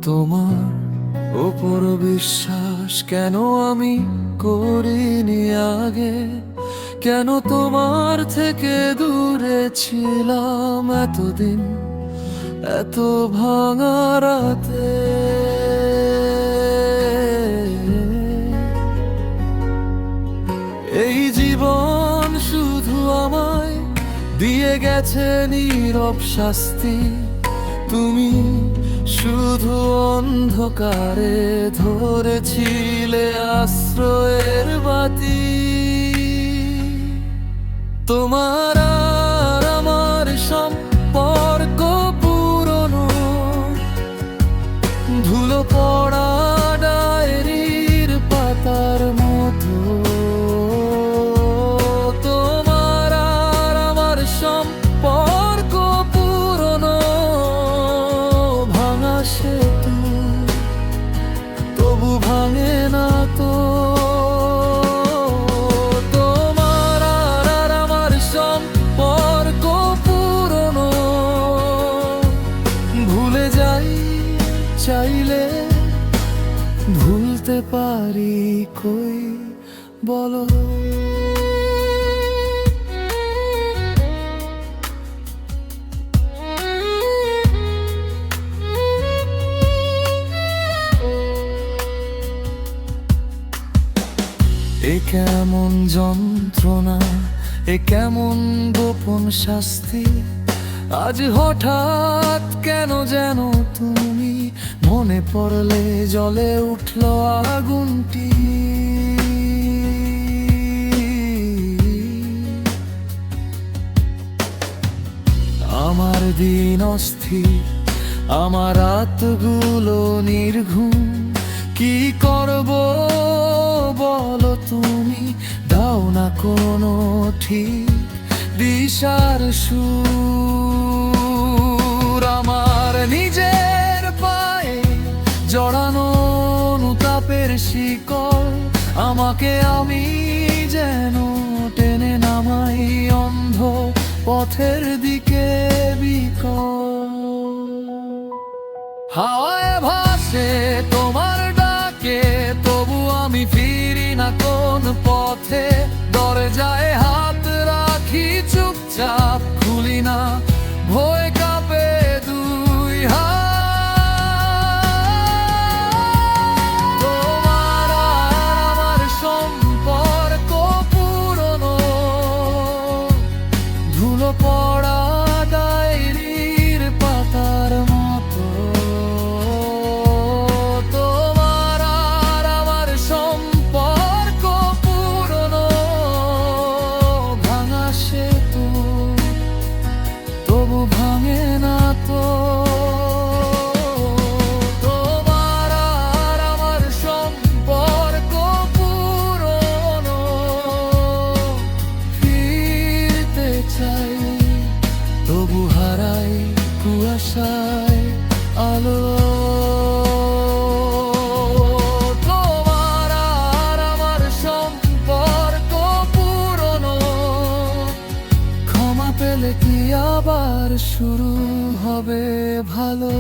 তোমার ওপর বিশ্বাস কেন আমি করিনি আগে? কেন তোমার থেকে দূরে ছিলাম এতদিন, এত ভাঙা রাতে? এই জীবন শুধু আমায় দিয়ে গেছে নীরব শাস্তি। তুমি শুধু অন্ধকারে ধরেছিলে আশ্রয়ের বাতি। তোমার আর আমার সম্পর্ক পুরনো, ধুলো পড়া ডায়েরির পাতার মতো। তোমার আর আমার সম্পর্ক পুরনো, ভাঙা সেতু তবু ভাঙে না তো। তোমার আর আমার সম্পর্ক পুরনো, ভুলে যাই চাইলে ভুলতে পারি কই বলো? এ কেমন যন্ত্রণা, এ কেমন গোপন শাস্তি? আজ হঠাৎ কেন যেন তুমি মনে পড়লে জ্বলে উঠল আগুনটি। আমার দিন অস্থির, আমার রাতগুলো নির্ঘুম। কি করব বলো তুমি, দাও না কোনো ঠিক দিশার সুর। আমার নিজের পায়ে জড়ানো অনুতাপের শিকল, আমাকে আমি যেন টেনে নামাই অন্ধ পথের দিকে বিকল। হাওয়ায় ভাসে তোমার ডাকে, তবু আমি ফিরি না কোন পথে। দরজায় হাত রাখি চুপচাপ, খুলি না ভয় কাঁপে দুই হাত। তোমার আর আমার সম্পর্ক পুরনো, ধুলো পড়া ডায়েরির পাতার মতো। তোমার আর আমার সম্পর্ক পুরনো, ভাঙা সেতু তবু ভাঙে না তো। তোমার আর আমার সম্পর্ক পুরনো, ফিরতে চাই তবু হারাই কুয়াশায় আলো। তোমার আর আমার সম্পর্ক পুরনো, ক্ষমা পেলে কি আবার শুরু হবে ভালো?